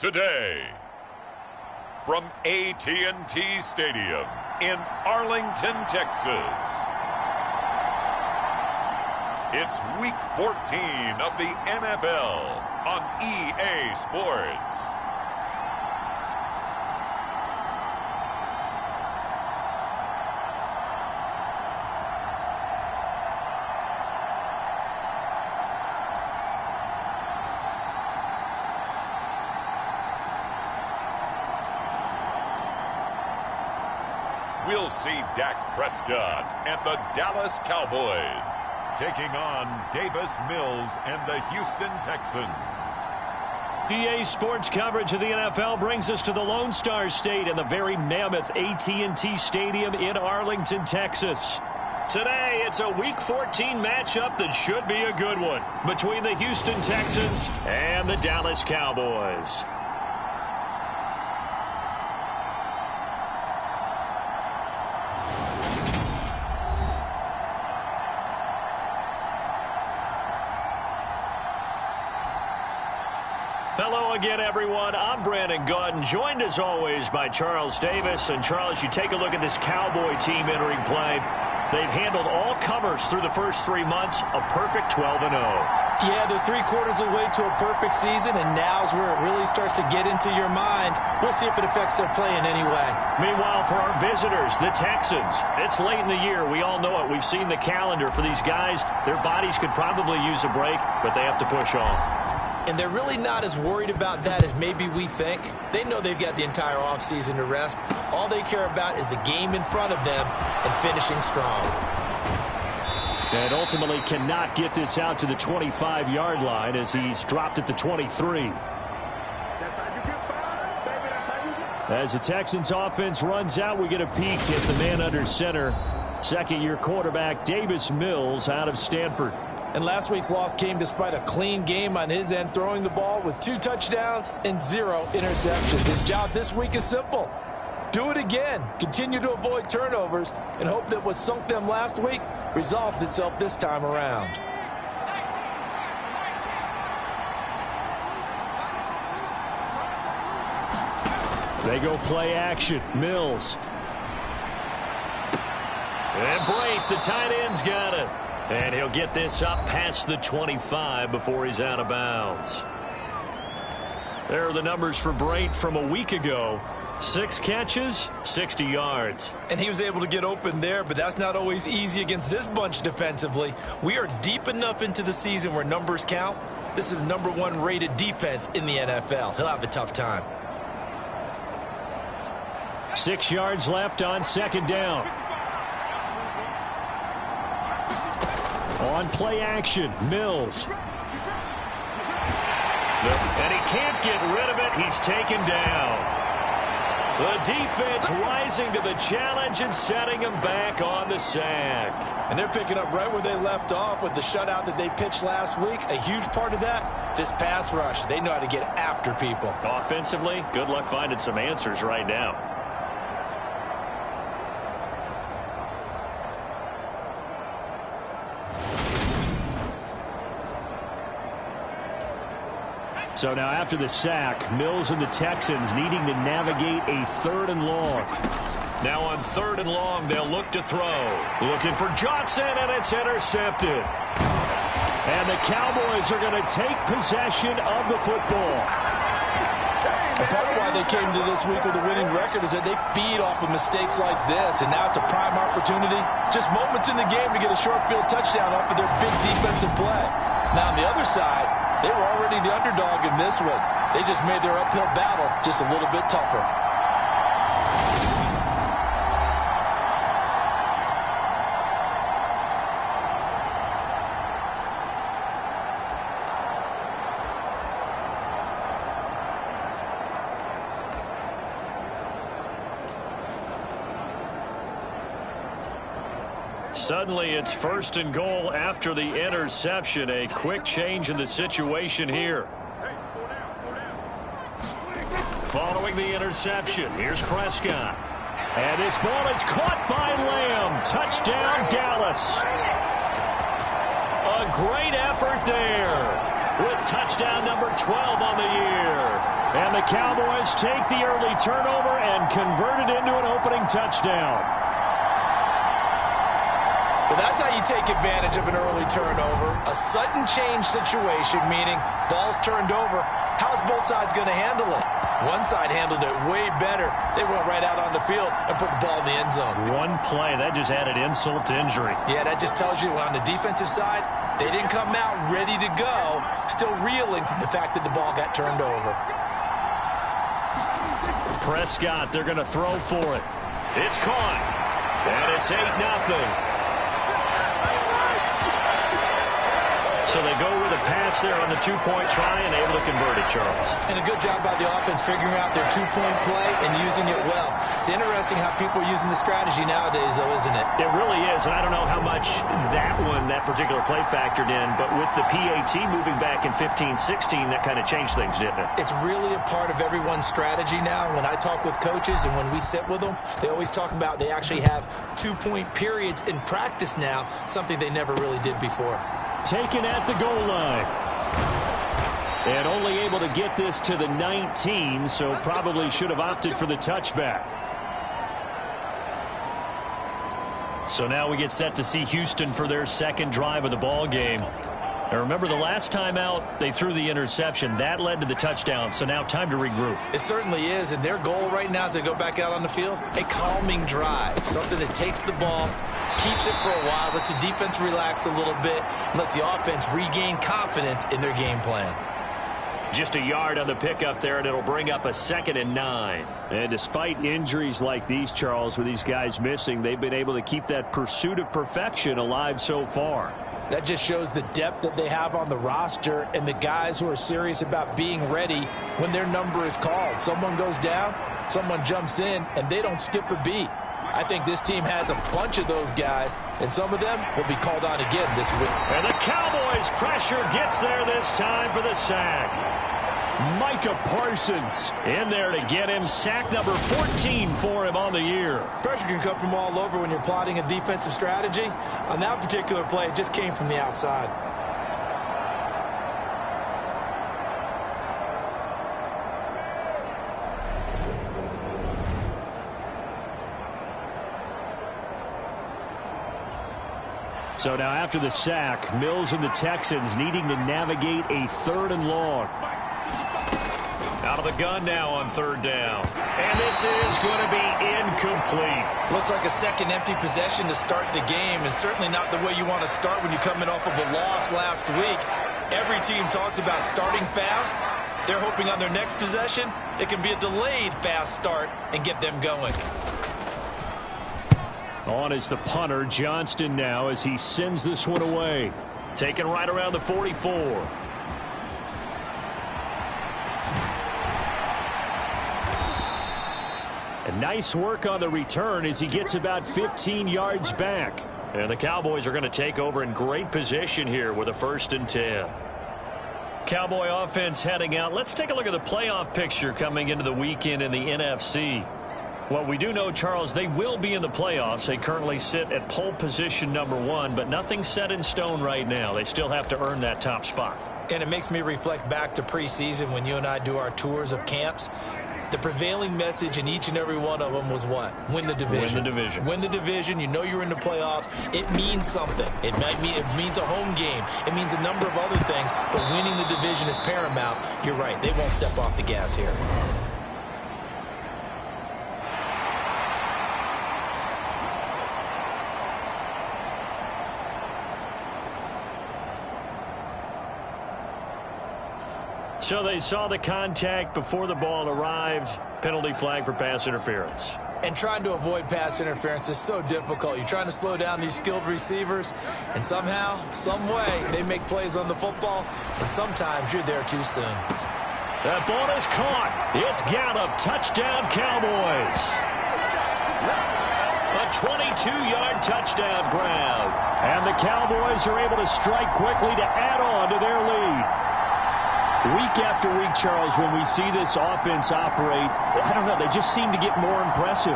Today, from AT&T Stadium in Arlington, Texas. It's Week 14 of the NFL on EA Sports. We'll see Dak Prescott and the Dallas Cowboys taking on Davis Mills and the Houston Texans. EA Sports coverage of the NFL brings us to the Lone Star State and the very mammoth AT&T Stadium in Arlington, Texas. Today, it's a Week 14 matchup that should be a good one between the Houston Texans and the Dallas Cowboys. Hello again, everyone. I'm Brandon Gautin, joined as always by Charles Davis. And Charles, you take a look at this Cowboy team entering play. They've handled all comers through the first 3 months, a perfect 12-0. Yeah, they're 3/4 of the way to a perfect season, and now's where it really starts to get into your mind. We'll see if it affects their play in any way. Meanwhile, for our visitors, the Texans, it's late in the year. We all know it. We've seen the calendar for these guys. Their bodies could probably use a break, but they have to push on. And they're really not as worried about that as maybe we think. They know they've got the entire offseason to rest. All they care about is the game in front of them and finishing strong. And ultimately cannot get this out to the 25-yard line as he's dropped at the 23. As the Texans offense runs out, we get a peek at the man under center. Second-year quarterback Davis Mills out of Stanford. And last week's loss came despite a clean game on his end, throwing the ball with 2 touchdowns and 0 interceptions. His job this week is simple. Do it again. Continue to avoid turnovers and hope that what sunk them last week resolves itself this time around. They go play action. Mills. And Brate, the tight end's got it. And he'll get this up past the 25 before he's out of bounds. There are the numbers for Brate from a week ago. 6 catches, 60 yards. And he was able to get open there, but that's not always easy against this bunch defensively. We are deep enough into the season where numbers count. This is the #1 rated defense in the NFL. He'll have a tough time. 6 yards left on second down. On play action, Mills. And he can't get rid of it. He's taken down. The defense rising to the challenge and setting him back on the sack. And they're picking up right where they left off with the shutout that they pitched last week. A huge part of that, this pass rush. They know how to get after people. Offensively, good luck finding some answers right now. So now after the sack, Mills and the Texans needing to navigate a 3rd and long. Now on 3rd and long, they'll look to throw. Looking for Johnson, and it's intercepted. And the Cowboys are going to take possession of the football. And part of why they came to this week with a winning record is that they feed off of mistakes like this, and now it's a prime opportunity. Just moments in the game to get a short field touchdown off of their big defensive play. Now on the other side, they were already the underdog in this one. They just made their uphill battle just a little bit tougher. Suddenly, it's 1st and goal after the interception. A quick change in the situation here. Following the interception, here's Prescott. And this ball is caught by Lamb. Touchdown, Dallas. A great effort there with touchdown number 12 on the year. And the Cowboys take the early turnover and convert it into an opening touchdown. Well, that's how you take advantage of an early turnover. A sudden change situation, meaning ball's turned over. How's both sides going to handle it? One side handled it way better. They went right out on the field and put the ball in the end zone. One play, that just added insult to injury. Yeah, that just tells you on the defensive side, they didn't come out ready to go, still reeling from the fact that the ball got turned over. Prescott, they're going to throw for it. It's caught. And it's 8-0. So they go with a pass there on the two-point try and able to convert it, Charles. And a good job by the offense figuring out their two-point play and using it well. It's interesting how people are using the strategy nowadays, though, isn't it? It really is, and I don't know how much that particular play factored in, but with the PAT moving back in 15-16, that kind of changed things, didn't it? It's really a part of everyone's strategy now. When I talk with coaches and when we sit with them, they always talk about they actually have two-point periods in practice now, something they never really did before. Taken at the goal line. And only able to get this to the 19, so probably should have opted for the touchback. So now we get set to see Houston for their second drive of the ball game. Now remember, the last time out, they threw the interception. That led to the touchdown, so now time to regroup. It certainly is, and their goal right now as they go back out on the field, a calming drive, something that takes the ball, keeps it for a while, lets the defense relax a little bit, and lets the offense regain confidence in their game plan. Just a yard on the pickup there, and it'll bring up a 2nd and 9. And despite injuries like these, Charles, with these guys missing, they've been able to keep that pursuit of perfection alive so far. That just shows the depth that they have on the roster and the guys who are serious about being ready when their number is called. Someone goes down, someone jumps in, and they don't skip a beat. I think this team has a bunch of those guys, and some of them will be called on again this week. And the Cowboys' pressure gets there this time for the sack. Micah Parsons in there to get him. Sack number 14 for him on the year. Pressure can come from all over when you're plotting a defensive strategy. On that particular play, it just came from the outside. So now after the sack, Mills and the Texans needing to navigate a 3rd and long. Out of the gun now on 3rd down. And this is going to be incomplete. Looks like a second empty possession to start the game, and certainly not the way you want to start when you're coming off of a loss last week. Every team talks about starting fast. They're hoping on their next possession, it can be a delayed fast start and get them going. On is the punter, Johnston now, as he sends this one away. Taken right around the 44. And nice work on the return as he gets about 15 yards back. And the Cowboys are going to take over in great position here with a 1st and 10. Cowboy offense heading out. Let's take a look at the playoff picture coming into the weekend in the NFC. Well, we do know, Charles, they will be in the playoffs. They currently sit at pole position number 1, but nothing's set in stone right now. They still have to earn that top spot. And it makes me reflect back to preseason when you and I do our tours of camps. The prevailing message in each and every one of them was what? Win the division. Win the division. Win the division. You know you're in the playoffs. It means something. It means a home game. It means a number of other things, but winning the division is paramount. You're right. They won't step off the gas here. So they saw the contact before the ball arrived. Penalty flag for pass interference. And trying to avoid pass interference is so difficult. You're trying to slow down these skilled receivers, and somehow, some way, they make plays on the football, and sometimes you're there too soon. That ball is caught. It's Gallup. Touchdown, Cowboys. A 22-yard touchdown grab. And the Cowboys are able to strike quickly to add on to their lead. Week after week, Charles, when we see this offense operate, I don't know, they just seem to get more impressive.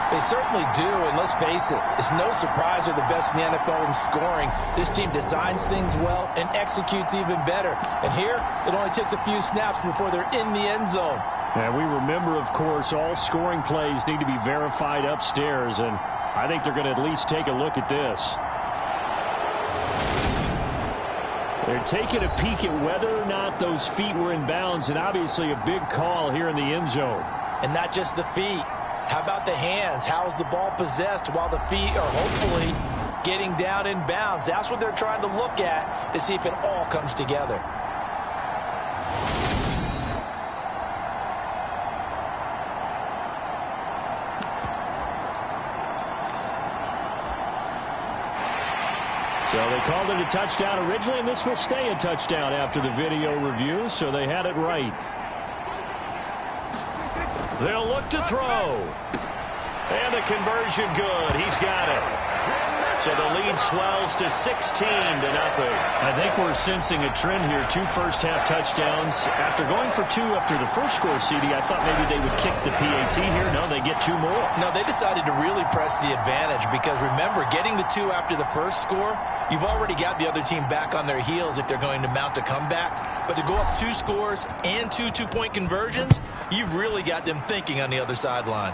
They certainly do, and let's face it, it's no surprise they're the best in the NFL in scoring. This team designs things well and executes even better. And here, it only takes a few snaps before they're in the end zone. And we remember, of course, all scoring plays need to be verified upstairs, and I think they're going to at least take a look at this. They're taking a peek at whether or not those feet were in bounds, and obviously a big call here in the end zone. And not just the feet. How about the hands? How's the ball possessed while the feet are hopefully getting down in bounds? That's what they're trying to look at to see if it all comes together. So they called it a touchdown originally, and this will stay a touchdown after the video review, so they had it right. They'll look to throw. And the conversion good. He's got it. So the lead swells to 16-0. I think we're sensing a trend here. 2 first-half touchdowns. After going for 2 after the first score, CD, I thought maybe they would kick the PAT here. No, they get 2 more. No, they decided to really press the advantage because, remember, getting the 2 after the first score, you've already got the other team back on their heels if they're going to mount a comeback. But to go up 2 scores and 2 two-point conversions, you've really got them thinking on the other sideline.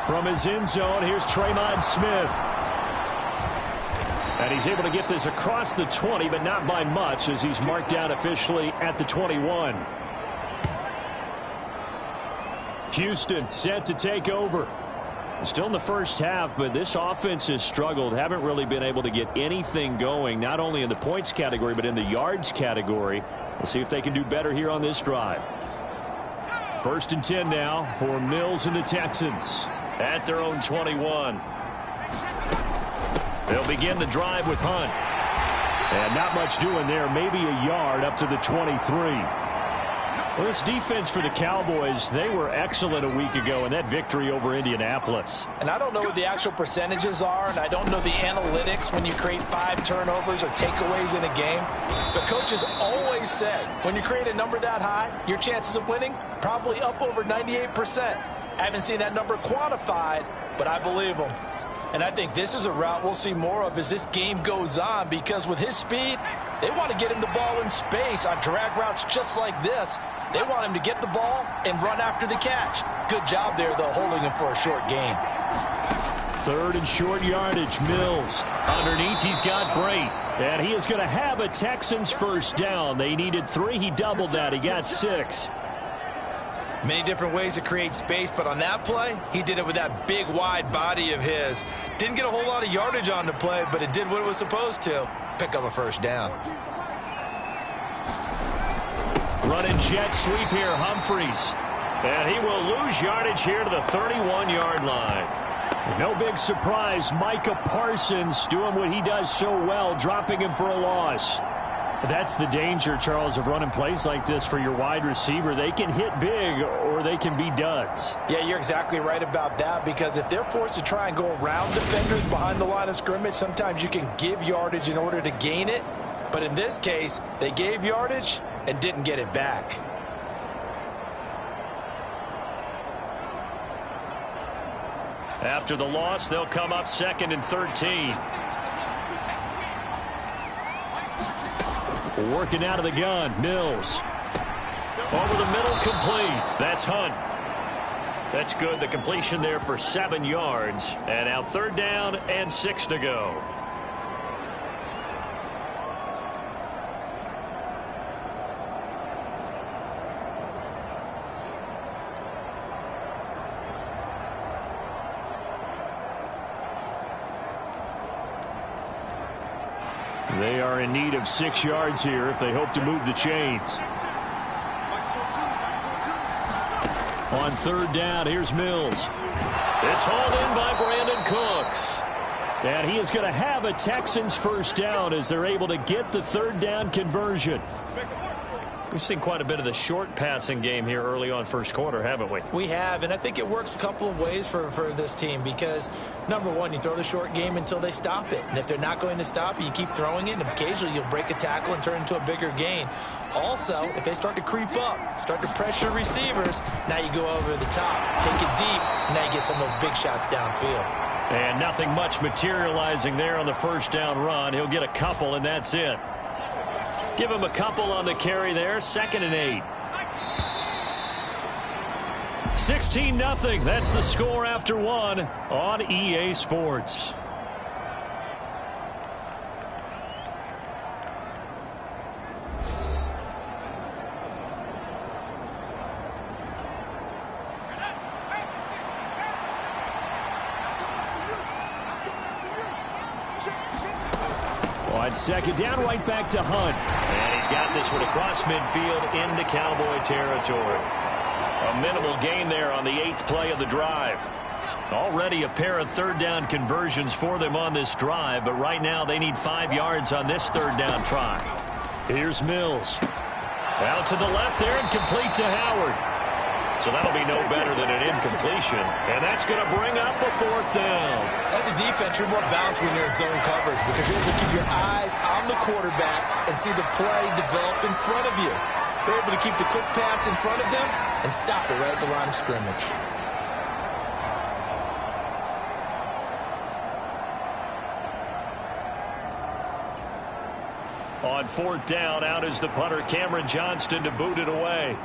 From his end zone, here's Tremon Smith. And he's able to get this across the 20, but not by much, as he's marked down officially at the 21. Houston set to take over. Still in the first half, but this offense has struggled. Haven't really been able to get anything going, not only in the points category, but in the yards category. We'll see if they can do better here on this drive. 1st and 10 now for Mills and the Texans at their own 21. They'll begin the drive with Hunt. And not much doing there. Maybe a yard up to the 23. Well, this defense for the Cowboys, they were excellent a week ago in that victory over Indianapolis. And I don't know what the actual percentages are, and I don't know the analytics when you create 5 turnovers or takeaways in a game. But coaches always said, when you create a number that high, your chances of winning probably up over 98%. I haven't seen that number quantified, but I believe them. And I think this is a route we'll see more of as this game goes on, because with his speed, they want to get him the ball in space on drag routes just like this. They want him to get the ball and run after the catch. Good job there, though, holding him for a short gain. 3rd and short yardage. Mills underneath. He's got Brait. And he is going to have a Texans first down. They needed 3. He doubled that. He got 6. Many different ways to create space, but on that play, he did it with that big, wide body of his. Didn't get a whole lot of yardage on the play, but it did what it was supposed to. Pick up a first down. Running jet sweep here, Humphreys. And he will lose yardage here to the 31-yard line. No big surprise, Micah Parsons doing what he does so well, dropping him for a loss. That's the danger, Charles, of running plays like this for your wide receiver. They can hit big or they can be duds. Yeah, you're exactly right about that, because if they're forced to try and go around defenders behind the line of scrimmage, sometimes you can give yardage in order to gain it. But in this case, they gave yardage and didn't get it back. After the loss, they'll come up 2nd and 13. Working out of the gun, Mills. Over the middle, complete. That's Hunt. That's good. The completion there for 7 yards. And now 3rd down and 6 to go. They are in need of 6 yards here if they hope to move the chains. On 3rd down, here's Mills. It's hauled in by Brandon Cooks. And he is going to have a Texans first down as they're able to get the 3rd down conversion. We've seen quite a bit of the short passing game here early on first quarter, haven't we? We have, and I think it works a couple of ways for this team because, number one, you throw the short game until they stop it. And if they're not going to stop it, you keep throwing it, and occasionally you'll break a tackle and turn it into a bigger gain. Also, if they start to creep up, start to pressure receivers, now you go over the top, take it deep, and now you get some of those big shots downfield. And nothing much materializing there on the first down run. He'll get a couple, and that's it. Give him a couple on the carry there. 2nd and 8. 16-0. That's the score after 1 on EA Sports. On 2nd down, right back to Hunt. And he's got this one across midfield into Cowboy territory. A minimal gain there on the 8th play of the drive. Already a pair of 3rd down conversions for them on this drive, but right now they need 5 yards on this 3rd down try. Here's Mills. Out to the left there and complete to Howard. So that'll be no better than an incompletion. And that's going to bring up a 4th down. As a defense, you're more balanced when you're in zone coverage because you're able to keep your eyes on the quarterback and see the play develop in front of you. You're able to keep the quick pass in front of them and stop it right at the line of scrimmage. On 4th down, out is the punter, Cameron Johnston, to boot it away.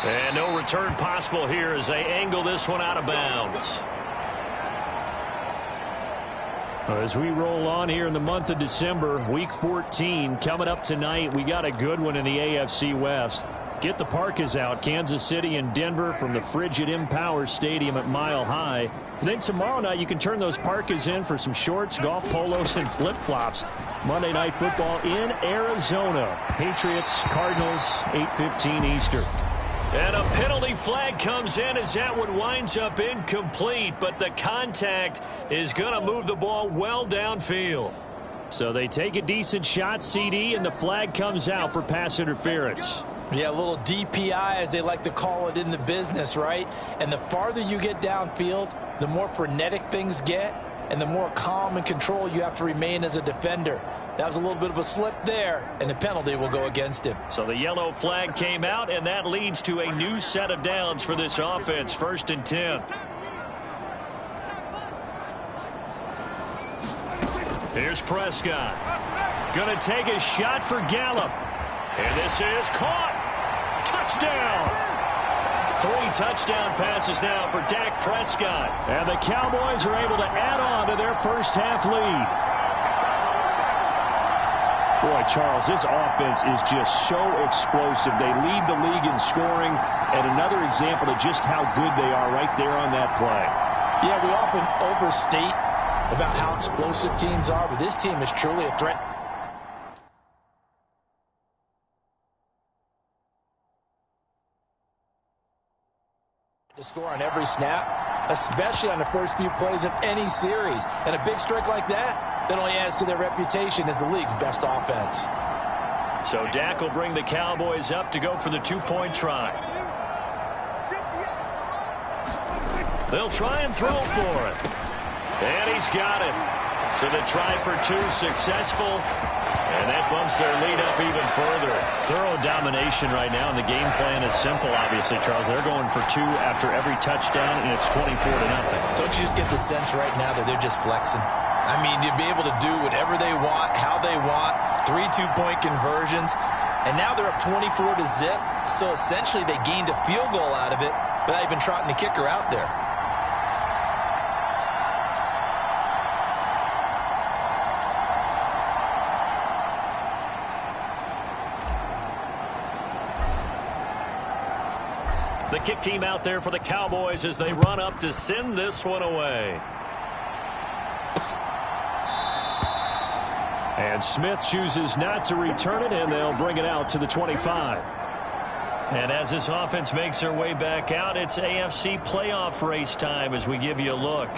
And no return possible here as they angle this one out of bounds. As we roll on here in the month of December, Week 14 coming up tonight. We got a good one in the AFC West. Get the parkas out. Kansas City and Denver from the frigid Empower Stadium at Mile High. And then tomorrow night you can turn those parkas in for some shorts, golf polos, and flip-flops. Monday Night Football in Arizona. Patriots, Cardinals, 8:15 Eastern. And a penalty flag comes in as that one winds up incomplete, but the contact is going to move the ball well downfield. So they take a decent shot, CD, and the flag comes out for pass interference. Yeah, a little DPI, as they like to call it in the business, right? And the farther you get downfield, the more frenetic things get, and the more calm and control you have to remain as a defender. That was a little bit of a slip there, and the penalty will go against him. So the yellow flag came out, and that leads to a new set of downs for this offense. 1st and 10. Here's Prescott. Going to take a shot for Gallup. And this is caught. Touchdown. 3 touchdown passes now for Dak Prescott. And the Cowboys are able to add on to their first half lead. Boy, Charles, this offense is just so explosive. They lead the league in scoring, and another example of just how good they are right there on that play. Yeah, we often overstate about how explosive teams are, but this team is truly a threat. To score on every snap, especially on the first few plays of any series. And a big strike like that only adds to their reputation as the league's best offense. So Dak will bring the Cowboys up to go for the 2-point try. They'll try and throw for it. And he's got it. So the try for 2 successful. And that bumps their lead up even further. Thorough domination right now, and the game plan is simple, obviously, Charles. They're going for 2 after every touchdown, and it's 24-0. Don't you just get the sense right now that they're just flexing? I mean, you'll be able to do whatever they want, how they want, 3 2-point conversions. And now they're up 24-0. So essentially they gained a field goal out of it without even trotting the kicker out there. The kick team out there for the Cowboys as they run up to send this one away. And Smith chooses not to return it, and they'll bring it out to the 25. And as this offense makes their way back out, it's AFC playoff race time as we give you a look.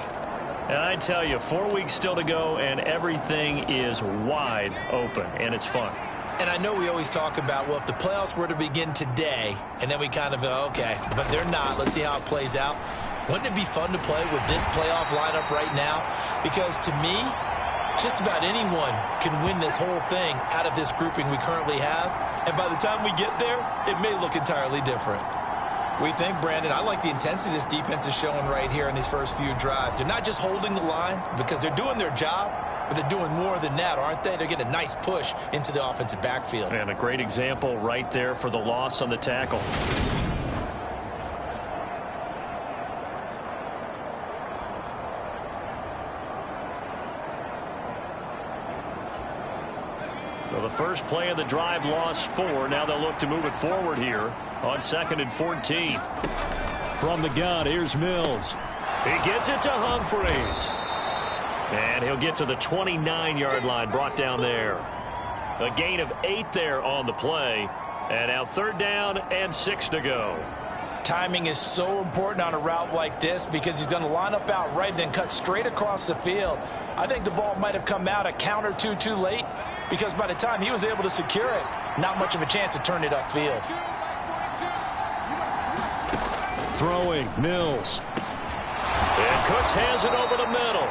And I tell you, 4 weeks still to go, and everything is wide open, and it's fun. And I know we always talk about, well, if the playoffs were to begin today, and then we kind of go, okay, but they're not. Let's see how it plays out. Wouldn't it be fun to play with this playoff lineup right now? Because to me, just about anyone can win this whole thing out of this grouping we currently have. And by the time we get there, it may look entirely different. We think, Brandon, I like the intensity this defense is showing right here in these first few drives. They're not just holding the line because they're doing their job, but they're doing more than that, aren't they? They're getting a nice push into the offensive backfield. And a great example right there for the loss on the tackle. So the first play of the drive lost 4. Now they'll look to move it forward here on 2nd and 14. From the gun, here's Mills. He gets it to Humphreys. And he'll get to the 29-yard line, brought down there. A gain of 8 there on the play. And now 3rd down and 6 to go. Timing is so important on a route like this because he's going to line up out right, then cut straight across the field. I think the ball might have come out a count or two too late because by the time he was able to secure it, not much of a chance to turn it upfield. Throwing, Mills. And Cooks has it over the middle.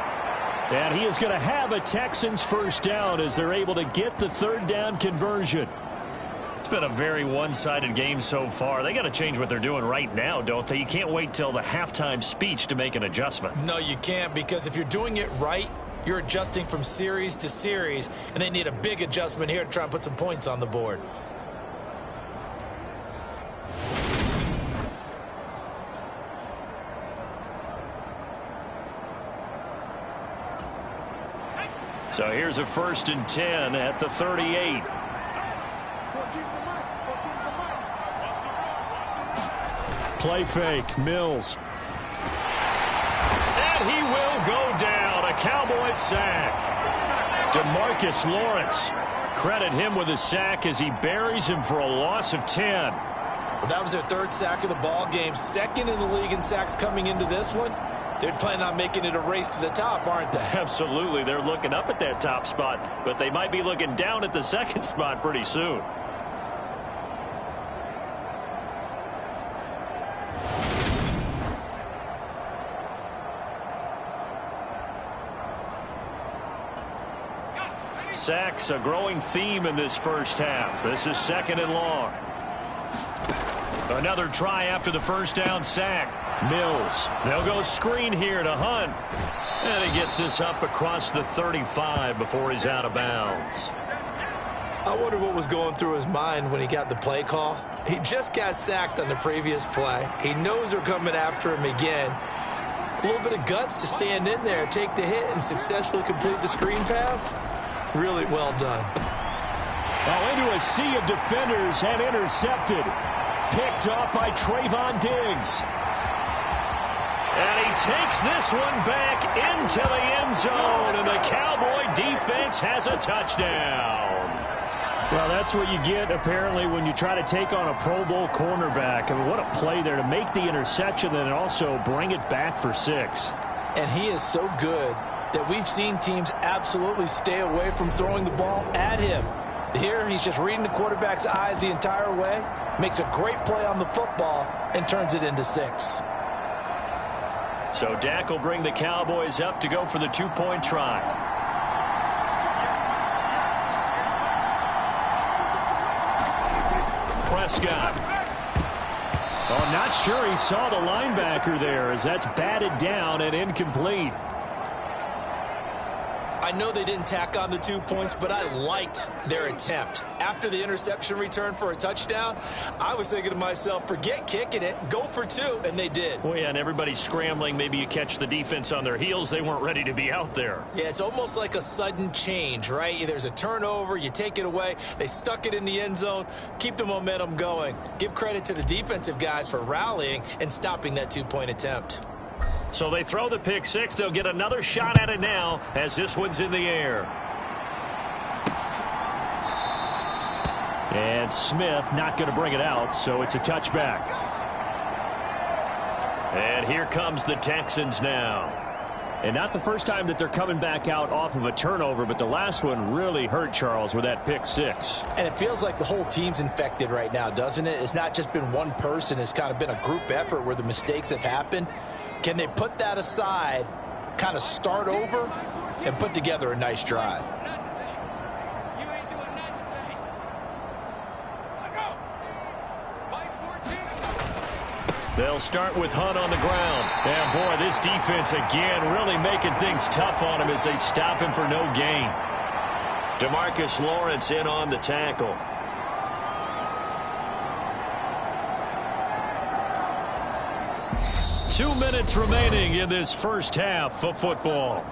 And he is going to have a Texans first down as they're able to get the 3rd down conversion. It's been a very one-sided game so far. They got to change what they're doing right now, don't they? You can't wait till the halftime speech to make an adjustment. No, you can't, because if you're doing it right, you're adjusting from series to series, and they need a big adjustment here to try and put some points on the board. So here's a 1st and 10 at the 38. Play fake, Mills. And he will go down. A Cowboys sack. DeMarcus Lawrence. Credit him with a sack as he buries him for a loss of 10. Well, that was their 3rd sack of the ball game. 2nd in the league in sacks coming into this one. They're planning on making it a race to the top, aren't they? Absolutely. They're looking up at that top spot, but they might be looking down at the 2nd spot pretty soon. Sacks, a growing theme in this first half. This is 2nd and long. Another try after the first down sack. Mills. They'll go screen here to Hunt. And he gets this up across the 35 before he's out of bounds. I wonder what was going through his mind when he got the play call. He just got sacked on the previous play. He knows they're coming after him again. A little bit of guts to stand in there, take the hit, and successfully complete the screen pass. Really well done. Oh, into a sea of defenders and intercepted. Picked off by Trayvon Diggs. And he takes this one back into the end zone, and the Cowboy defense has a touchdown. Well, that's what you get, apparently, when you try to take on a Pro Bowl cornerback. I mean, what a play there to make the interception and also bring it back for 6. And he is so good that we've seen teams absolutely stay away from throwing the ball at him. Here, he's just reading the quarterback's eyes the entire way, makes a great play on the football, and turns it into 6. So Dak will bring the Cowboys up to go for the 2-point try. Prescott. Oh, I'm not sure he saw the linebacker there as that's batted down and incomplete. I know they didn't tack on the 2 points, but I liked their attempt. After the interception return for a touchdown, I was thinking to myself, forget kicking it, go for 2, and they did. Well, yeah, and everybody's scrambling. Maybe you catch the defense on their heels. They weren't ready to be out there. Yeah, it's almost like a sudden change, right? There's a turnover, you take it away, they stuck it in the end zone, keep the momentum going. Give credit to the defensive guys for rallying and stopping that 2-point attempt. So they throw the pick 6. They'll get another shot at it now as this one's in the air. And Smith not going to bring it out, so it's a touchback. And here comes the Texans now. And not the first time that they're coming back out off of a turnover, but the last one really hurt Charles with that pick six. And it feels like the whole team's infected right now, doesn't it? It's not just been one person. It's kind of been a group effort where the mistakes have happened. Can they put that aside, kind of start over, and put together a nice drive? They'll start with Hunt on the ground. And, boy, this defense again really making things tough on him as they stop him for no gain. DeMarcus Lawrence in on the tackle. Two minutes remaining in this first half of football.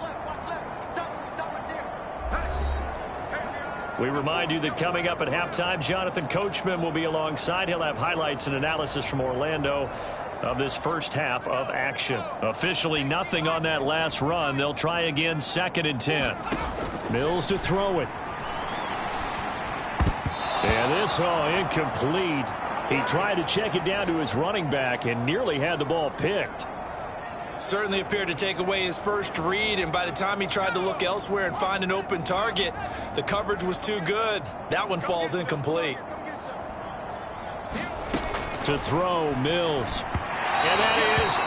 We remind you that coming up at halftime, Jonathan Coachman will be alongside. He'll have highlights and analysis from Orlando of this first half of action. Officially nothing on that last run. They'll try again, 2nd and 10. Mills to throw it. And this, incomplete. He tried to check it down to his running back and nearly had the ball picked. Certainly appeared to take away his first read, and by the time he tried to look elsewhere and find an open target, the coverage was too good. That one falls incomplete. To throw, Mills. And that is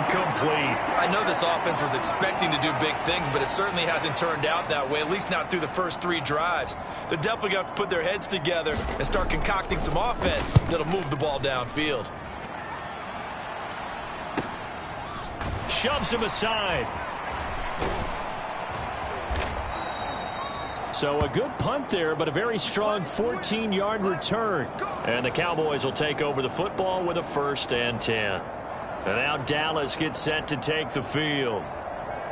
incomplete. I know this offense was expecting to do big things, but it certainly hasn't turned out that way, at least not through the first 3 drives. They're definitely going to have to put their heads together and start concocting some offense that'll move the ball downfield. Shoves him aside. So a good punt there, but a very strong 14-yard return. And the Cowboys will take over the football with a 1st and 10. And now Dallas gets set to take the field.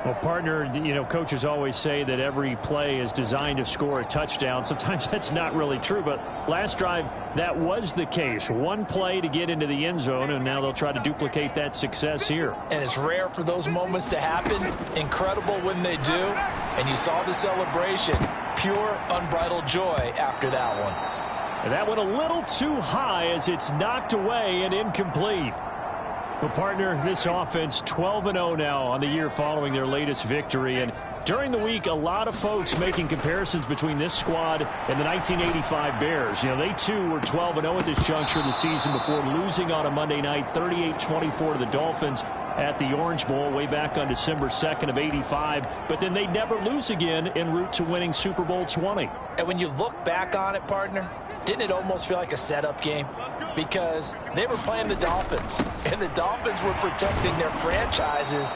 Well, partner, coaches always say that every play is designed to score a touchdown. Sometimes that's not really true, but last drive, that was the case. One play to get into the end zone, and now they'll try to duplicate that success here. And it's rare for those moments to happen. Incredible when they do. And you saw the celebration. Pure, unbridled joy after that one. And that one a little too high as it's knocked away and incomplete. Well, partner, this offense 12-0 now on the year following their latest victory. And during the week, a lot of folks making comparisons between this squad and the 1985 Bears. They too were 12-0 at this juncture of the season before losing on a Monday night 38-24 to the Dolphins at the Orange Bowl way back on December 2nd of '85. But then they never lose again en route to winning Super Bowl 20. And when you look back on it, partner, didn't it almost feel like a setup game? Because they were playing the Dolphins, and the Dolphins were protecting their franchise's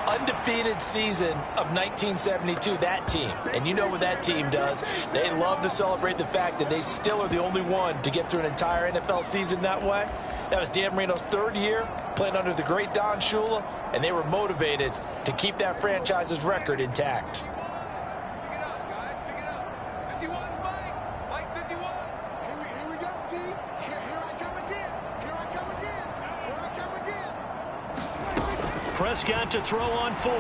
undefeated season of 1972, that team. And you know what that team does. They love to celebrate the fact that they still are the only one to get through an entire NFL season that way. That was Dan Marino's 3rd year, playing under the great Don Shula, and they were motivated to keep that franchise's record intact. Prescott to throw on 4th.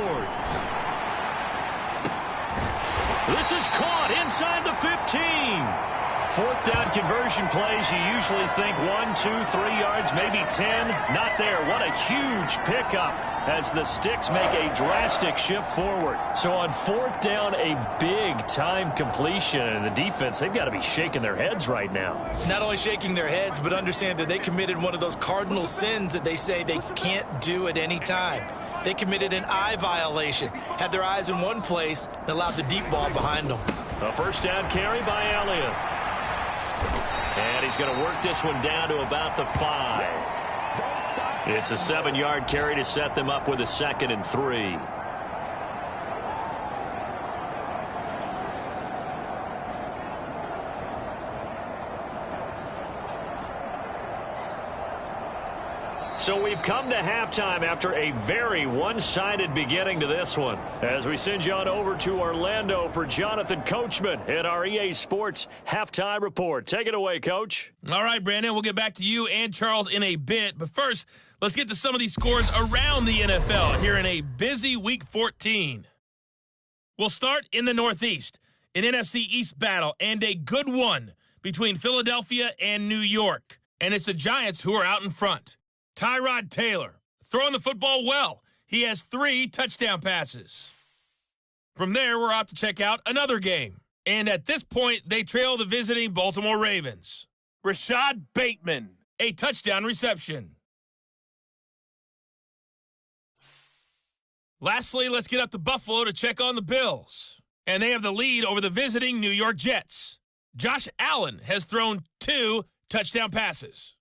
This is caught inside the 15. 4th down conversion plays, you usually think 1, 2, 3 yards, maybe 10. Not there. What a huge pickup as the Sticks make a drastic shift forward. So on 4th down, a big-time completion. And the defense, they've got to be shaking their heads right now. Not only shaking their heads, but understand that they committed one of those cardinal sins that they say they can't do at any time. They committed an eye violation, had their eyes in one place, and allowed the deep ball behind them. A 1st down carry by Elliott. And he's going to work this one down to about the 5. It's a 7-yard carry to set them up with a 2nd and 3. So we've come to halftime after a very one-sided beginning to this one. As we send you on over to Orlando for Jonathan Coachman at our EA Sports Halftime Report. Take it away, Coach. All right, Brandon, we'll get back to you and Charles in a bit. But first, let's get to some of these scores around the NFL here in a busy Week 14. We'll start in the Northeast, an NFC East battle, and a good one between Philadelphia and New York. And it's the Giants who are out in front. Tyrod Taylor throwing the football well. He has 3 touchdown passes. From there, we're off to check out another game. And at this point, they trail the visiting Baltimore Ravens. Rashad Bateman, a touchdown reception. Lastly, let's get up to Buffalo to check on the Bills. And they have the lead over the visiting New York Jets. Josh Allen has thrown 2 touchdown passes.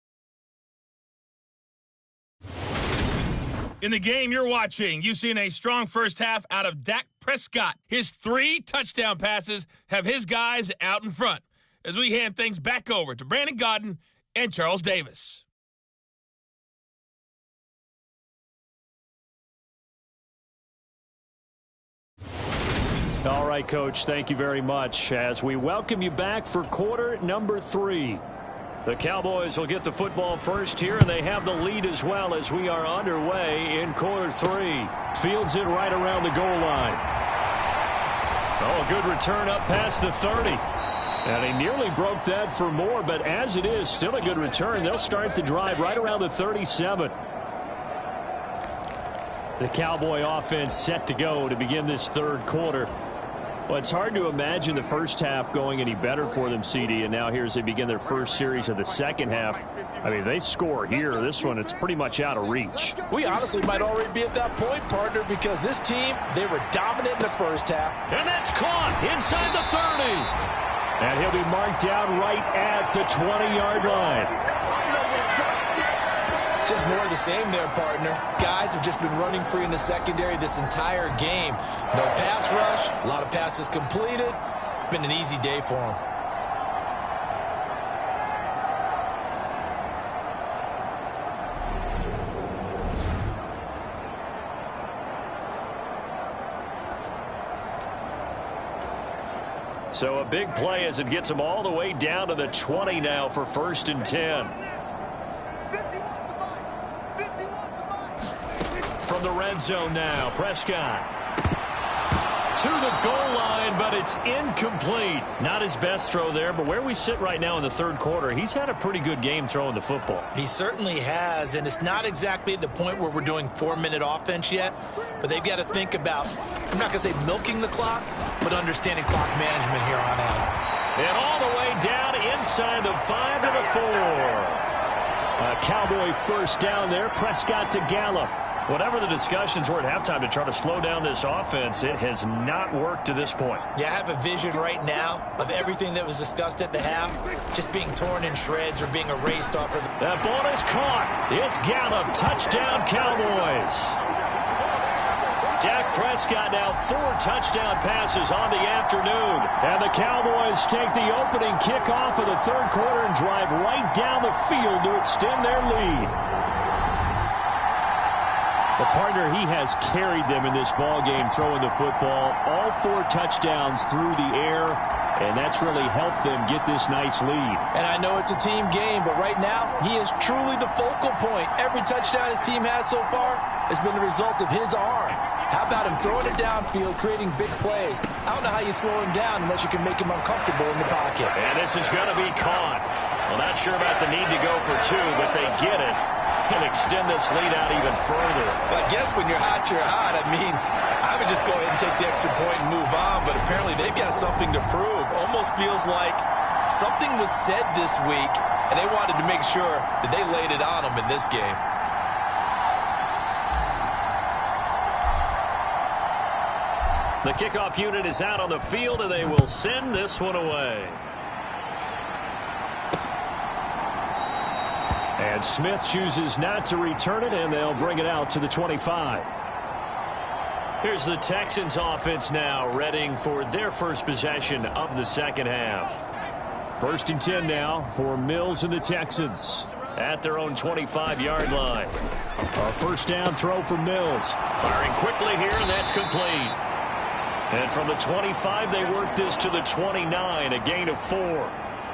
In the game you're watching, you've seen a strong first half out of Dak Prescott. His 3 touchdown passes have his guys out in front. As we hand things back over to Brandon Godden and Charles Davis. All right, Coach, thank you very much as we welcome you back for quarter number 3. The Cowboys will get the football first here, and they have the lead as well as we are underway in quarter 3. Fields it right around the goal line. Oh, a good return up past the 30. And he nearly broke that for more, but as it is, still a good return. They'll start the drive right around the 37. The Cowboy offense set to go to begin this third quarter. Well, it's hard to imagine the first half going any better for them, CD, and now here as they begin their first series of the second half. I mean, they score here. This one, it's pretty much out of reach. We honestly might already be at that point, partner, because this team, they were dominant in the first half. And that's caught inside the 30. And he'll be marked down right at the 20-yard line. Just more of the same there, partner. Guys have just been running free in the secondary this entire game. No pass rush, a lot of passes completed. Been an easy day for them. So a big play as it gets them all the way down to the 20 now for 1st and 10. From the red zone now, Prescott. To the goal line, but it's incomplete. Not his best throw there, but where we sit right now in the third quarter, he's had a pretty good game throwing the football. He certainly has, and it's not exactly at the point where we're doing 4-minute offense yet, but they've got to think about, I'm not going to say milking the clock, but understanding clock management here on out. And all the way down inside the 5 to the 4. A Cowboy first down there, Prescott to Gallup. Whatever the discussions were at halftime to try to slow down this offense, it has not worked to this point. Yeah, I have a vision right now of everything that was discussed at the half just being torn in shreds or being erased off of the... That ball is caught. It's Gallup. Touchdown, Cowboys. Dak Prescott now 4 touchdown passes on the afternoon. And the Cowboys take the opening kickoff of the third quarter and drive right down the field to extend their lead. The partner, he has carried them in this ball game throwing the football. All 4 touchdowns through the air, and that's really helped them get this nice lead. And I know it's a team game, but right now, he is truly the focal point. Every touchdown his team has so far has been the result of his arm. How about him throwing it downfield, creating big plays? I don't know how you slow him down unless you can make him uncomfortable in the pocket. And this is going to be caught. Well, not sure about the need to go for 2, but they get it. And extend this lead out even further. Well, I guess when you're hot, you're hot. I mean, I would just go ahead and take the extra point and move on, but apparently they've got something to prove. Almost feels like something was said this week, and they wanted to make sure that they laid it on them in this game. The kickoff unit is out on the field, and they will send this one away. And Smith chooses not to return it, and they'll bring it out to the 25. Here's the Texans offense now, readying for their first possession of the second half. 1st and 10 now for Mills and the Texans at their own 25-yard line. A first down throw for Mills. Firing quickly here, and that's complete. And from the 25, they work this to the 29, a gain of 4.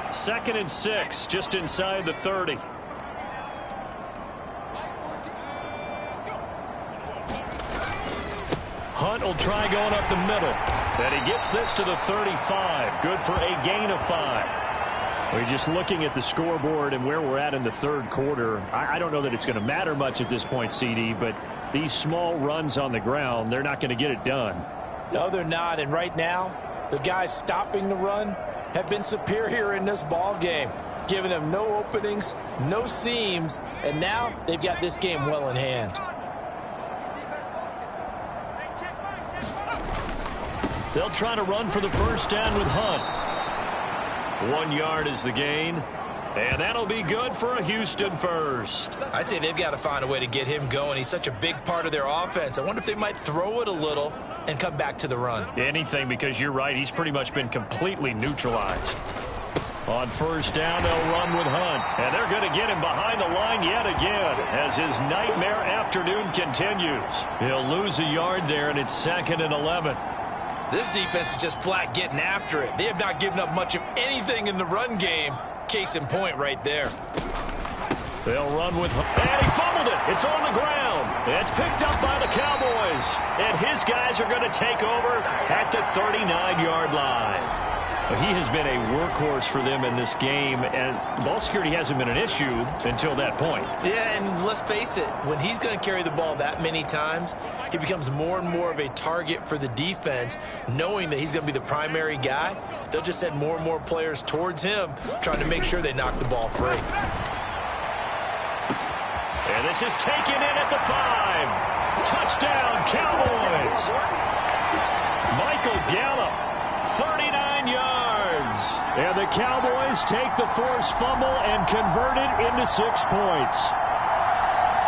2nd and 6, just inside the 30. Hunt will try going up the middle. And he gets this to the 35. Good for a gain of 5. We're just looking at the scoreboard and where we're at in the third quarter. I don't know that it's going to matter much at this point, CD, but these small runs on the ground, they're not going to get it done. No, they're not. And right now, the guys stopping the run have been superior in this ball game, giving them no openings, no seams, and now they've got this game well in hand. They'll try to run for the first down with Hunt. 1 yard is the gain, and that'll be good for a Houston first. I'd say they've got to find a way to get him going. He's such a big part of their offense. I wonder if they might throw it a little and come back to the run. Anything, because you're right, he's pretty much been completely neutralized. On first down, they'll run with Hunt, and they're going to get him behind the line yet again as his nightmare afternoon continues. He'll lose a yard there, and it's 2nd and 11. This defense is just flat getting after it. They have not given up much of anything in the run game. Case in point right there. They'll run with Hunt. And he fumbled it. It's on the ground. It's picked up by the Cowboys. And his guys are going to take over at the 39-yard line. He has been a workhorse for them in this game, and ball security hasn't been an issue until that point. Yeah, and let's face it, when he's going to carry the ball that many times, he becomes more and more of a target for the defense, knowing that he's going to be the primary guy. They'll just send more and more players towards him, trying to make sure they knock the ball free. And this is taken in at the 5. Touchdown, Cowboys. Michael Gallup, 39 yards. And the Cowboys take the forced fumble and convert it into 6 points.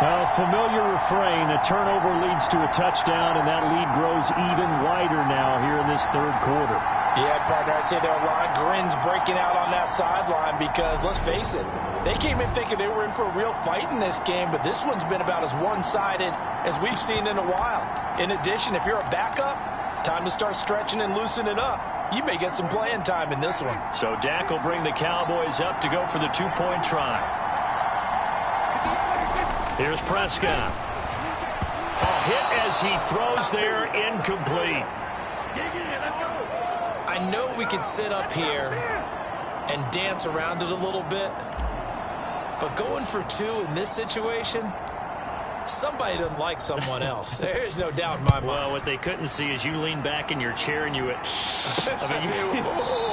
A familiar refrain, a turnover leads to a touchdown, and that lead grows even wider now here in this third quarter. Yeah, partner, I'd say there are a lot of grins breaking out on that sideline because, let's face it, they came in thinking they were in for a real fight in this game, but this one's been about as one-sided as we've seen in a while. In addition, if you're a backup, time to start stretching and loosening up. You may get some playing time in this one. So Dak will bring the Cowboys up to go for the 2-point try. Here's Prescott. A hit as he throws there, incomplete. I know we could sit up here and dance around it a little bit, but going for 2 in this situation, somebody doesn't like someone else. There's no doubt in my mind. Well, what they couldn't see is you lean back in your chair and you went,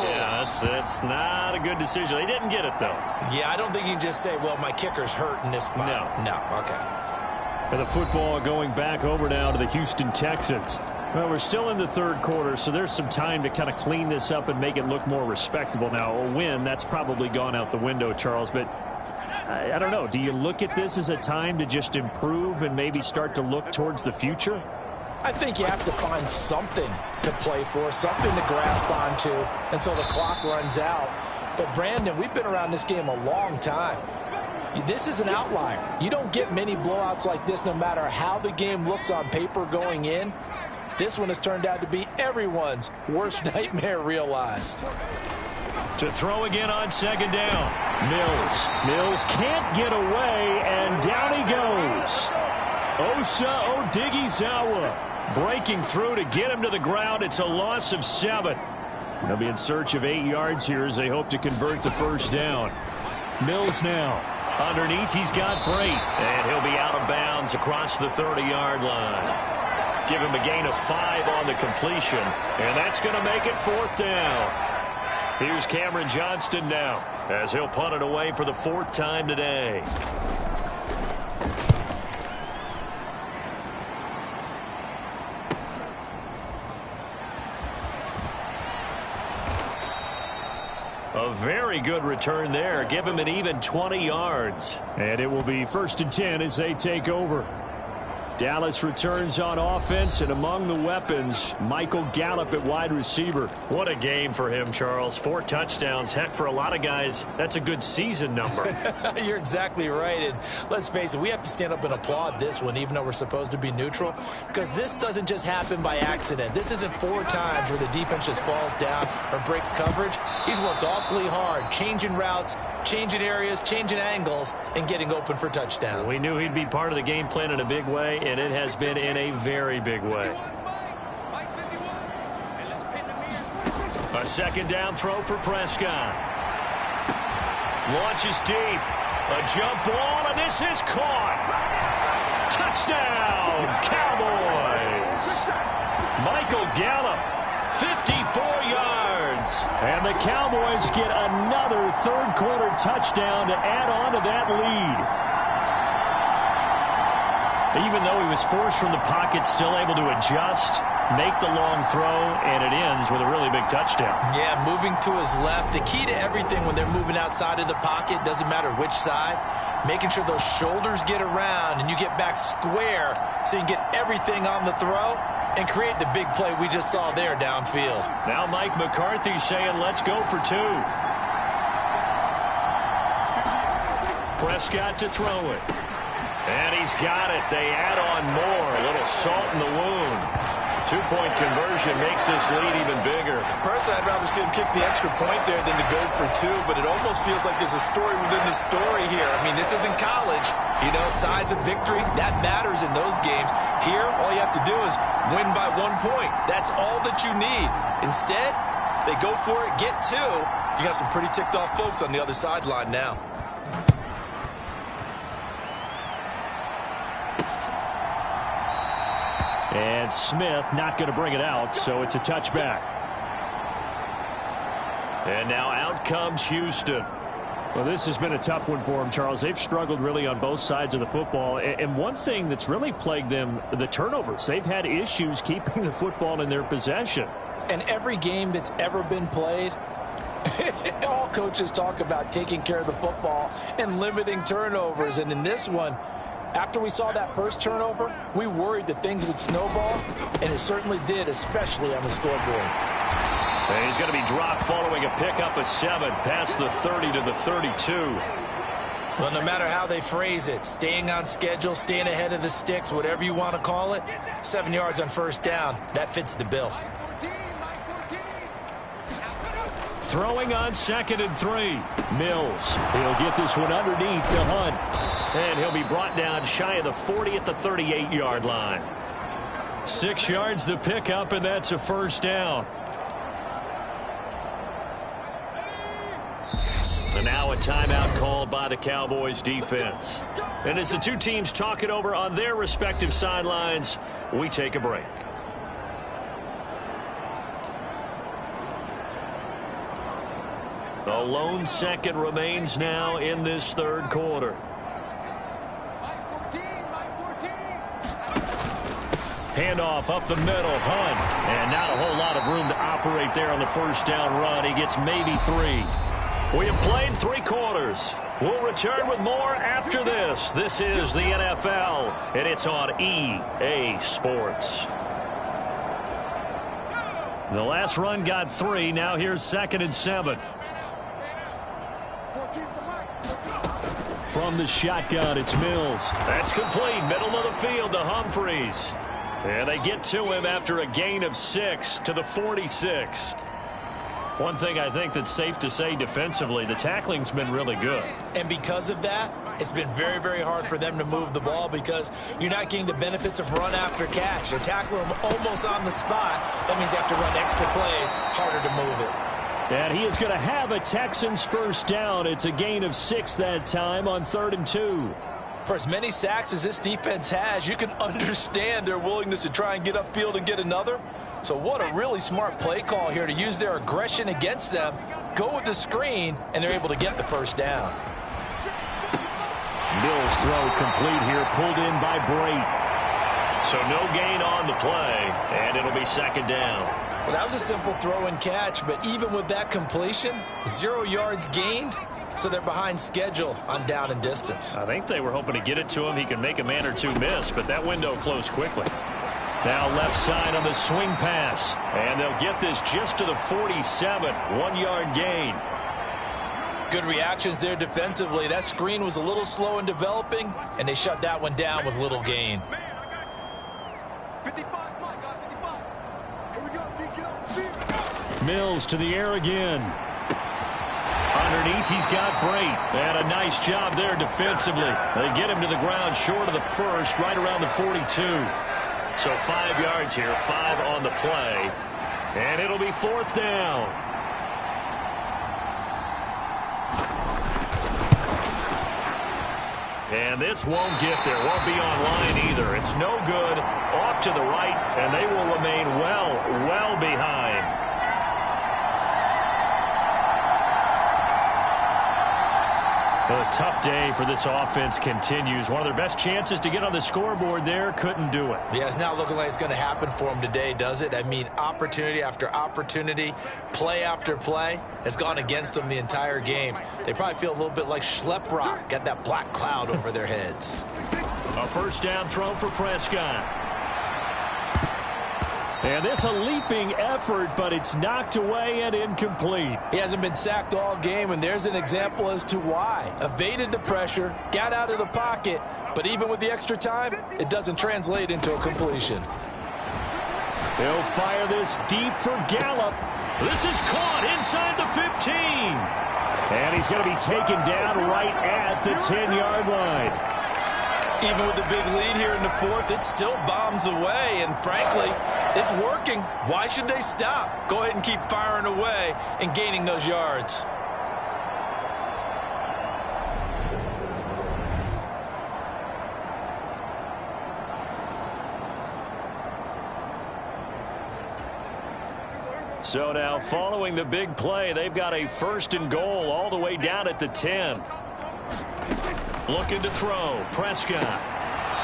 yeah, it's not a good decision. They didn't get it, though. Yeah, I don't think you can just say, well, my kicker's hurt in this spot. No, okay. And the football going back over now to the Houston Texans. Well, we're still in the third quarter, so there's some time to kind of clean this up and make it look more respectable. Now, a win, that's probably gone out the window, Charles, but I don't know. Do you look at this as a time to just improve and maybe start to look towards the future? I think you have to find something to play for, something to grasp onto until the clock runs out. But, Brandon, we've been around this game a long time. This is an outlier. You don't get many blowouts like this no matter how the game looks on paper going in. This one has turned out to be everyone's worst nightmare realized. To throw again on second down. Mills can't get away, and down he goes. Osa Odighizuwa breaking through to get him to the ground. It's a loss of 7. They'll be in search of 8 yards here as they hope to convert the first down. Mills now. Underneath, he's got Brate, and he'll be out of bounds across the 30-yard line. Give him a gain of 5 on the completion, and that's going to make it 4th down. Here's Cameron Johnston now as he'll punt it away for the 4th time today. A very good return there. Give him an even 20 yards. And it will be 1st and 10 as they take over. Dallas returns on offense, and among the weapons, Michael Gallup at wide receiver. What a game for him, Charles. 4 touchdowns. Heck, for a lot of guys, that's a good season number. You're exactly right. And let's face it, we have to stand up and applaud this one, even though we're supposed to be neutral, because this doesn't just happen by accident. This isn't 4 times where the defense just falls down or breaks coverage. He's worked awfully hard, changing routes, changing areas, changing angles, and getting open for touchdowns. We knew he'd be part of the game plan in a big way, and it has been in a very big way. A second down throw for Prescott. Launches deep. A jump ball, and this is caught. Touchdown, Cowboys! Michael Gallup, 54 yards. And the Cowboys get another third-quarter touchdown to add on to that lead. Even though he was forced from the pocket, still able to adjust, make the long throw, and it ends with a really big touchdown. Yeah, moving to his left. The key to everything when they're moving outside of the pocket, doesn't matter which side, making sure those shoulders get around and you get back square so you can get everything on the throw and create the big play we just saw there downfield. Now Mike McCarthy saying, let's go for two. Prescott to throw it. And he's got it. They add on more. A little salt in the wound. Two-point conversion makes this lead even bigger. Personally, I'd rather see him kick the extra point there than to go for two, but it almost feels like there's a story within the story here. I mean, this isn't college. You know, size of victory, that matters in those games. Here, all you have to do is win by 1 point. That's all that you need. Instead, they go for it, get two. You got some pretty ticked-off folks on the other sideline now. And Smith not going to bring it out, so it's a touchback. And now out comes Houston. Well, this has been a tough one for them, Charles. They've struggled really on both sides of the football. And one thing that's really plagued them, the turnovers. They've had issues keeping the football in their possession. And every game that's ever been played, all coaches talk about taking care of the football and limiting turnovers. And in this one, after we saw that first turnover, we worried that things would snowball, and it certainly did, especially on the scoreboard. And he's going to be dropped following a pickup of 7 past the 30 to the 32. Well, no matter how they phrase it, staying on schedule, staying ahead of the sticks, whatever you want to call it, 7 yards on first down, that fits the bill. Throwing on 2nd and 3. Mills. He'll get this one underneath to Hunt. And he'll be brought down shy of the 40 at the 38-yard line. 6 yards the pickup, and that's a first down. And now a timeout called by the Cowboys defense. And as the two teams talk it over on their respective sidelines, we take a break. A lone second remains now in this third quarter. Handoff up the middle, Hunt. And not a whole lot of room to operate there on the first down run. He gets maybe 3. We have played 3 quarters. We'll return with more after this. This is the NFL, and it's on EA Sports. The last run got 3. Now here's 2nd and 7. From the shotgun, it's Mills. That's complete. Middle of the field to Humphreys. And they get to him after a gain of 6 to the 46. One thing I think that's safe to say defensively, the tackling's been really good. And because of that, it's been very, very hard for them to move the ball because you're not getting the benefits of run after catch. They're tackling him almost on the spot. That means you have to run extra plays, harder to move it. And he is going to have a Texans first down. It's a gain of 6 that time on 3rd and 2. For as many sacks as this defense has, you can understand their willingness to try and get upfield and get another. So what a really smart play call here to use their aggression against them, go with the screen, and they're able to get the first down. Mills throw complete here, pulled in by Brate. So no gain on the play, and it'll be 2nd down. Well, that was a simple throw and catch, but even with that completion, 0 yards gained. So they're behind schedule on down and distance. I think they were hoping to get it to him. He can make a man or two miss, but that window closed quickly. Now left side on the swing pass. And they'll get this just to the 47. 1 yard gain. Good reactions there defensively. That screen was a little slow in developing, and they shut that one down with little gain. Mills to the air again. Underneath, he's got Brate. And a nice job there defensively. They get him to the ground short of the first, right around the 42. So 5 yards here, 5 on the play. And it'll be 4th down. And this won't get there. Won't be online either. It's no good. Off to the right, and they will remain well behind. Well, a tough day for this offense continues. One of their best chances to get on the scoreboard there, couldn't do it. Yeah, it's not looking like it's going to happen for them today, does it? I mean, opportunity after opportunity, play after play has gone against them the entire game. They probably feel a little bit like Schlep Rock, got that black cloud over their heads. A first down throw for Prescott. And this a leaping effort, but it's knocked away and incomplete. He hasn't been sacked all game, and there's an example as to why. Evaded the pressure, got out of the pocket, but even with the extra time, it doesn't translate into a completion. They'll fire this deep for Gallup. This is caught inside the 15. And he's going to be taken down right at the 10-yard line. Even with the big lead here in the fourth, it still bombs away, and frankly, it's working. Why should they stop? Go ahead and keep firing away and gaining those yards. So now following the big play, they've got a first and goal all the way down at the 10. Looking to throw. Prescott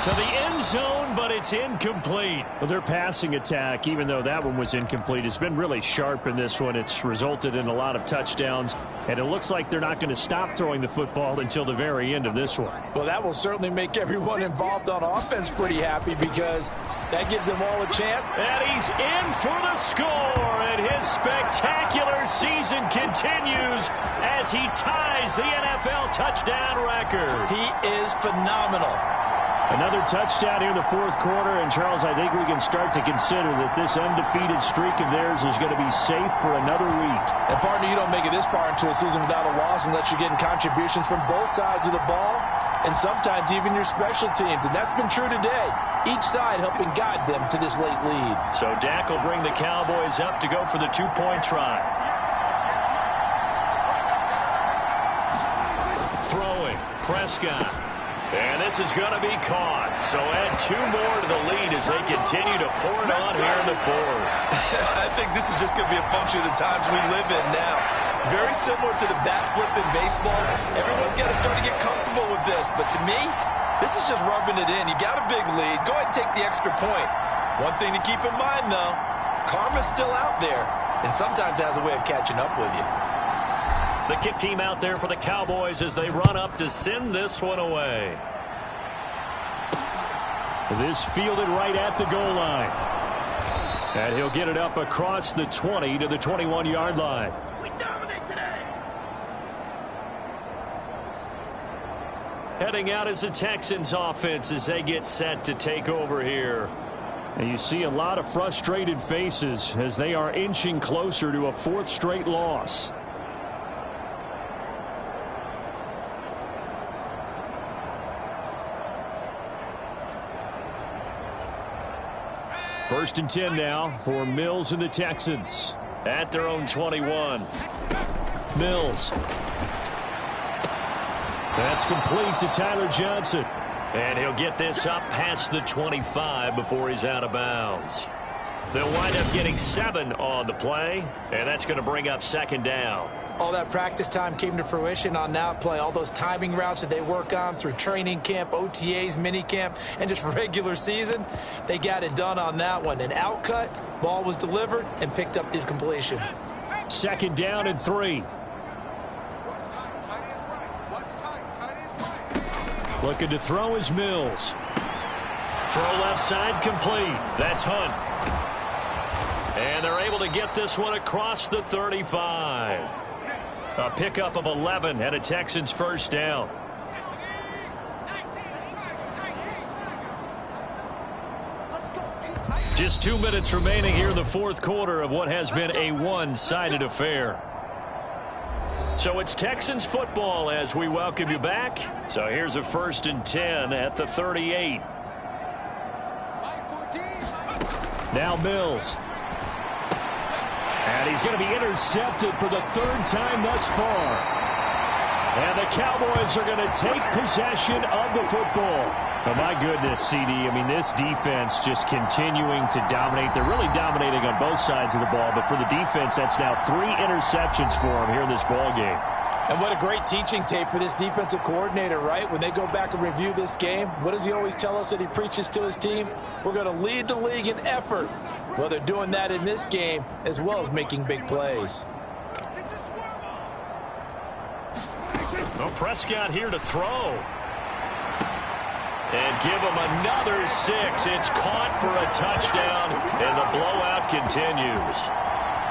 to the end zone, but it's incomplete. Well, their passing attack, even though that one was incomplete, has been really sharp in this one. It's resulted in a lot of touchdowns, and it looks like they're not going to stop throwing the football until the very end of this one. Well, that will certainly make everyone involved on offense pretty happy because that gives them all a chance. And he's in for the score, and his spectacular season continues as he ties the NFL touchdown record. He is phenomenal. Another touchdown here in the fourth quarter, and Charles, I think we can start to consider that this undefeated streak of theirs is going to be safe for another week. And partner, you don't make it this far into a season without a loss unless you're getting contributions from both sides of the ball and sometimes even your special teams, and that's been true today. Each side helping guide them to this late lead. So Dak will bring the Cowboys up to go for the two-point try. Throwing, Prescott. And this is going to be caught. So add two more to the lead as they continue to pour it on here in the fourth. I think this is just going to be a function of the times we live in now. Very similar to the bat flip in baseball. Everyone's got to start to get comfortable with this. But to me, this is just rubbing it in. You got a big lead. Go ahead and take the extra point. One thing to keep in mind, though, karma's still out there. And sometimes it has a way of catching up with you. The kick team out there for the Cowboys as they run up to send this one away. This fielded right at the goal line. And he'll get it up across the 20 to the 21-yard line. We dominate today. Heading out is the Texans offense as they get set to take over here. And you see a lot of frustrated faces as they are inching closer to a fourth straight loss. First and 10 now for Mills and the Texans at their own 21. Mills. That's complete to Tyler Johnson. And he'll get this up past the 25 before he's out of bounds. They'll wind up getting 7 on the play, and that's going to bring up second down. All that practice time came to fruition on that play. All those timing routes that they work on through training camp, OTAs, minicamp, and just regular season, they got it done on that one. An outcut, ball was delivered, and picked up the completion. Second down and 3. Looking to throw is Mills. Throw left side complete. That's Hunt. And they're able to get this one across the 35. A pickup of 11 and a Texans first down. Just 2 minutes remaining here in the fourth quarter of what has been a one-sided affair. So it's Texans football as we welcome you back. So here's a first and 10 at the 38. Now Mills. And he's going to be intercepted for the third time thus far. And the Cowboys are going to take possession of the football. Oh, my goodness, CD. I mean, this defense just continuing to dominate. They're really dominating on both sides of the ball. But for the defense, that's now 3 interceptions for them here in this ball game. And what a great teaching tape for this defensive coordinator, right? When they go back and review this game, what does he always tell us that he preaches to his team? We're going to lead the league in effort. Well, they're doing that in this game as well as making big plays. Well, Prescott here to throw. And give him another 6. It's caught for a touchdown, and the blowout continues.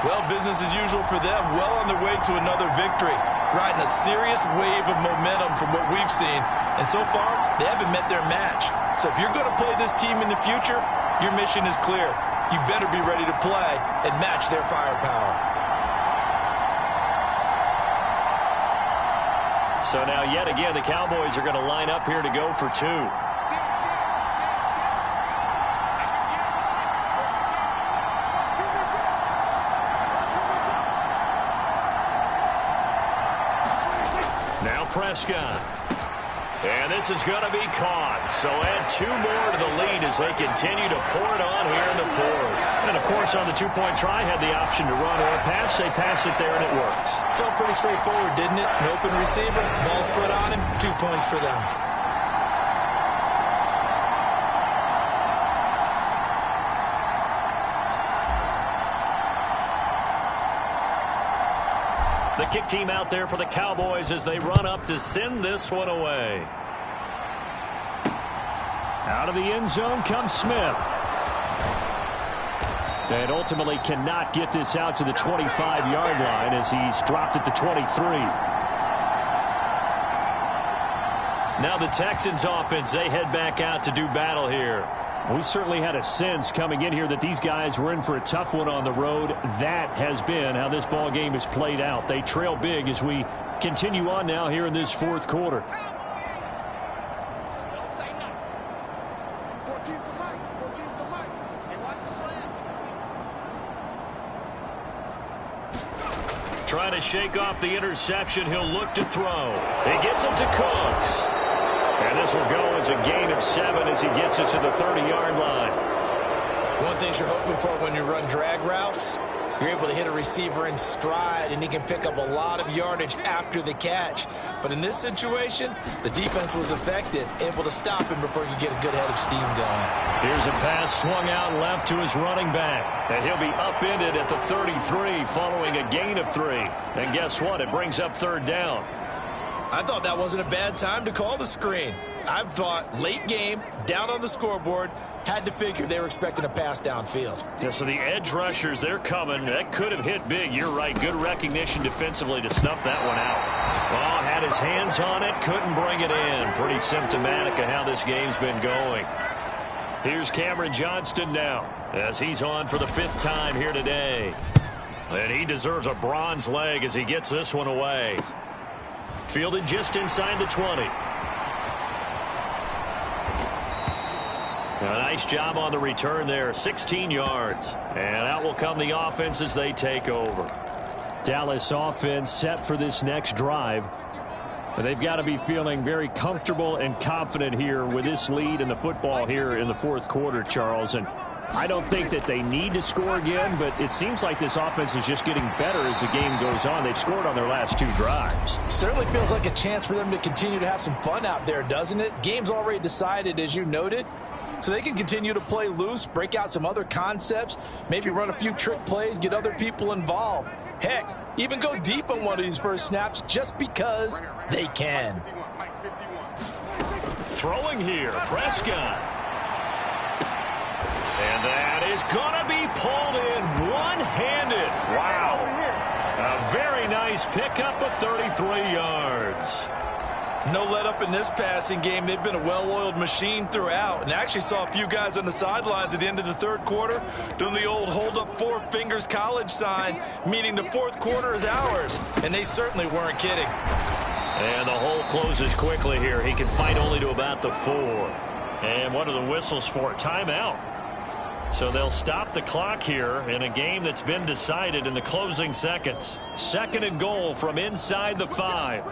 Well, business as usual for them. Well on their way to another victory. Riding a serious wave of momentum from what we've seen. And so far, they haven't met their match. So if you're going to play this team in the future, your mission is clear. You better be ready to play and match their firepower. So now, yet again, the Cowboys are going to line up here to go for 2. Now Prescott. And this is going to be caught. So add 2 more to the lead as they continue to pour it on here in the 4th. And, of course, on the 2-point try, had the option to run or pass. They pass it there, and it works. Felt pretty straightforward, didn't it? An open receiver, ball's put on him, 2 points for them. The kick team out there for the Cowboys as they run up to send this one away. Out of the end zone comes Smith. And ultimately cannot get this out to the 25-yard line as he's dropped at the 23. Now the Texans offense, they head back out to do battle here. We certainly had a sense coming in here that these guys were in for a tough one on the road. That has been how this ball game has played out. They trail big as we continue on now here in this 4th quarter. Trying to shake off the interception. He'll look to throw. He gets it to Cooks. And this will go as a gain of 7 as he gets it to the 30-yard line. One thing you're hoping for when you run drag routes, you're able to hit a receiver in stride, and he can pick up a lot of yardage after the catch. But in this situation, the defense was effective, able to stop him before you get a good head of steam going. Here's a pass swung out left to his running back. And he'll be upended at the 33 following a gain of 3. And guess what? It brings up 3rd down. I thought that wasn't a bad time to call the screen. I thought late game, down on the scoreboard, had to figure they were expecting a pass downfield. Yeah, so the edge rushers, they're coming. That could have hit big. You're right. Good recognition defensively to snuff that one out. Oh, had his hands on it, couldn't bring it in. Pretty symptomatic of how this game's been going. Here's Cameron Johnston now as he's on for the 5th time here today. And he deserves a bronze leg as he gets this one away. Fielded just inside the 20. A nice job on the return there. 16 yards. And out will come the offense as they take over. Dallas offense set for this next drive. But they've got to be feeling very comfortable and confident here with this lead in the football here in the 4th quarter, Charles. And I don't think that they need to score again, but it seems like this offense is just getting better as the game goes on. They've scored on their last 2 drives. Certainly feels like a chance for them to continue to have some fun out there, doesn't it? Game's already decided, as you noted. So they can continue to play loose, break out some other concepts, maybe run a few trick plays, get other people involved. Heck, even go deep on one of these first snaps just because they can. Throwing here, Prescott. And that is going to be pulled in one-handed. Wow. A very nice pickup of 33 yards. No let up in this passing game. They've been a well-oiled machine throughout. And I actually saw a few guys on the sidelines at the end of the 3rd quarter doing the old hold up 4 fingers college sign, meaning the 4th quarter is ours. And they certainly weren't kidding. And the hole closes quickly here. He can fight only to about the 4. And what are the whistles for? Timeout. So they'll stop the clock here in a game that's been decided in the closing seconds. 2nd and goal from inside the 5.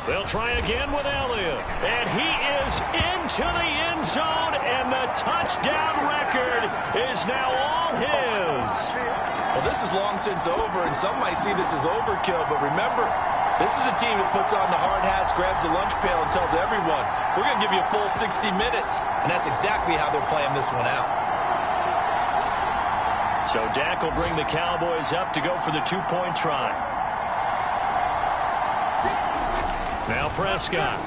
They'll try again with Elliott. And he is into the end zone, and the touchdown record is now all his. Well, this is long since over, and some might see this as overkill, but remember, this is a team that puts on the hard hats, grabs the lunch pail, and tells everyone, we're going to give you a full 60 minutes. And that's exactly how they're playing this one out. So Dak will bring the Cowboys up to go for the two-point try. Now Prescott.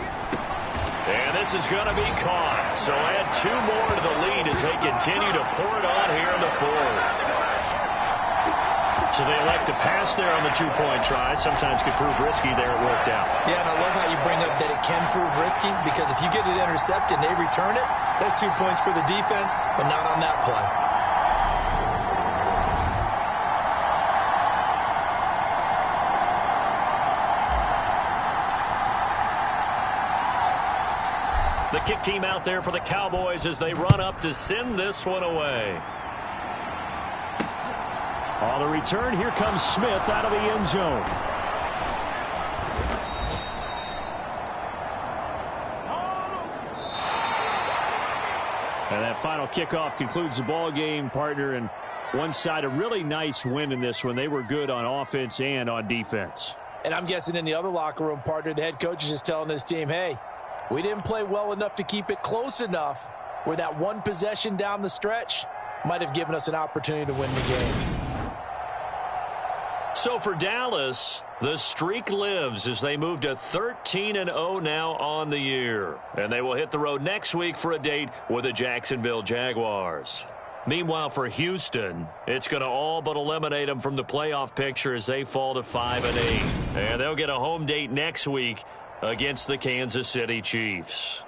And this is going to be caught. So add 2 more to the lead as they continue to pour it on here in the fourth. So they elect to pass there on the two-point try. Sometimes could prove risky. There it worked out. Yeah, and I love how you bring up that it can prove risky, because if you get it intercepted and they return it, that's 2 points for the defense, but not on that play. The kick team out there for the Cowboys as they run up to send this one away. On the return, here comes Smith out of the end zone. And that final kickoff concludes the ball game, partner. And one side, a really nice win in this one. They were good on offense and on defense. And I'm guessing in the other locker room, partner, the head coach is just telling his team, hey, we didn't play well enough to keep it close enough where that one possession down the stretch might have given us an opportunity to win the game. So for Dallas, the streak lives as they move to 13-0 now on the year. And they will hit the road next week for a date with the Jacksonville Jaguars. Meanwhile, for Houston, it's going to all but eliminate them from the playoff picture as they fall to 5-8. And they'll get a home date next week against the Kansas City Chiefs.